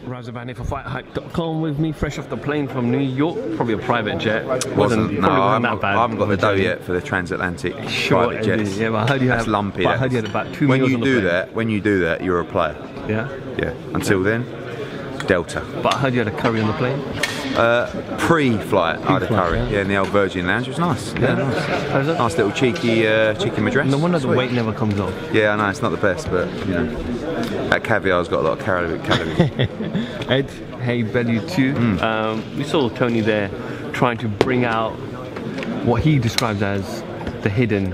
Razabani for FightHype.com with me, fresh off the plane from New York. Probably a private jet. Wasn't that bad. I haven't got the dough journey. yet for the transatlantic Sure, private jets. Yeah, but I heard you That's had lumpy. But I heard you had about 2 when meals you on the do plane. that, when you do that, you're a player. Yeah. Yeah. Until then, Delta. But I heard you had a curry on the plane. Pre-flight, I had a curry. Yeah, in the old Virgin Lounge. It was nice. Yeah, nice. Nice little cheeky chicken madras. No wonder the weight never comes off. Yeah, I know it's not the best, but you know, that caviar's got a lot of calories. Ed, Haye, Bellew too. We saw Tony there trying to bring out what he describes as the hidden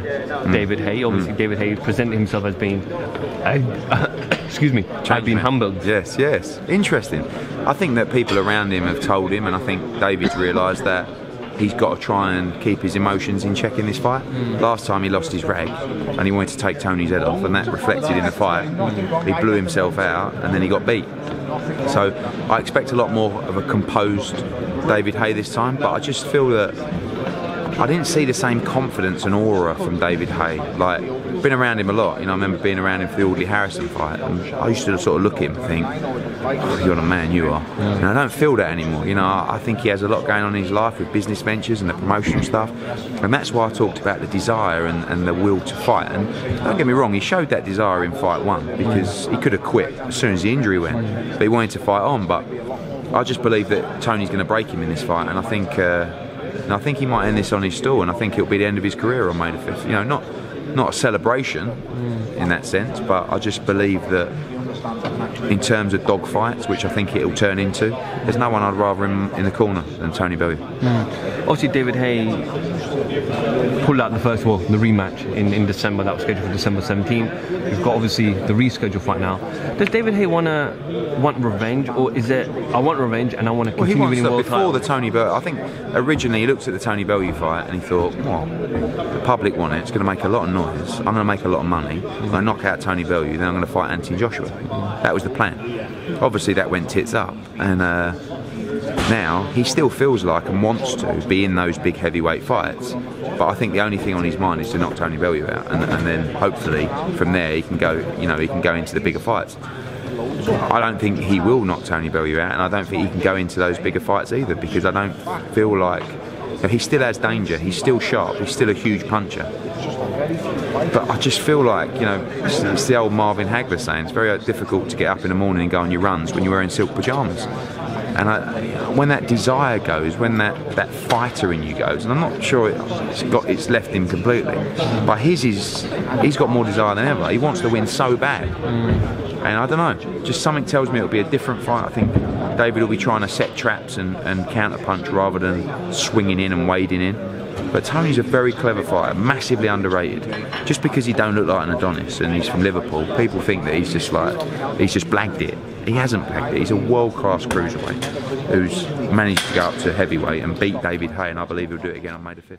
David Haye. Obviously, David Haye presented himself as being, excuse me, I've been humbled. Yes, yes. Interesting. I think that people around him have told him, and I think David's realised that he's got to try and keep his emotions in check in this fight. Last time he lost his rag and he wanted to take Tony's head off, and that reflected in the fight. He blew himself out and then he got beat. So I expect a lot more of a composed David Haye this time, but I just feel that I didn't see the same confidence and aura from David Haye. Like, been around him a lot, you know, I remember being around him for the Audley Harrison fight, and I used to sort of look at him and think, oh, you're the man, you are. And I don't feel that anymore, you know. I think he has a lot going on in his life with business ventures and the promotional stuff, and that's why I talked about the desire and the will to fight. And don't get me wrong, he showed that desire in fight one, because he could have quit as soon as the injury went, but he wanted to fight on. But I just believe that Tony's going to break him in this fight, and I think he might end this on his stall, and I think it'll be the end of his career on May the 5th. You know, not a celebration in that sense, but I just believe that in terms of dog fights, which I think it'll turn into, there's no one I'd rather in the corner than Tony Bellew. Obviously, David Haye pulled out the rematch in December. That was scheduled for December 17th. We've got obviously the rescheduled fight now. Does David Haye want revenge, or is it I want revenge and I want to continue winning world titles? Before the Tony Bellew, I think originally he looked at the Tony Bellew fight and he thought, well, the public want it. It's going to make a lot of noise. I'm going to make a lot of money. I'm going to knock out Tony Bellew. Then I'm going to fight Anthony Joshua. That was the plan. Obviously, that went tits up, and now he still feels like and wants to be in those big heavyweight fights. But I think the only thing on his mind is to knock Tony Bellew out, and then hopefully from there he can go. You know, he can go into the bigger fights. I don't think he will knock Tony Bellew out, and I don't think he can go into those bigger fights either, because I don't feel like, you know, he still has danger. He's still sharp. He's still a huge puncher. But I just feel like, you know, it's the old Marvin Hagler saying, it's very difficult to get up in the morning and go on your runs when you're wearing silk pyjamas. And when that desire goes, when that fighter in you goes, and I'm not sure it's left him completely, but he's got more desire than ever. He wants to win so bad. And I don't know, just something tells me it'll be a different fight. I think David will be trying to set traps and counter punch rather than swinging in and wading in. But Tony's a very clever fighter, massively underrated. Just because he don't look like an Adonis and he's from Liverpool, people think that he's just blagged it. He hasn't blagged it. He's a world-class cruiserweight who's managed to go up to heavyweight and beat David Haye, and I believe he'll do it again on May the 5th.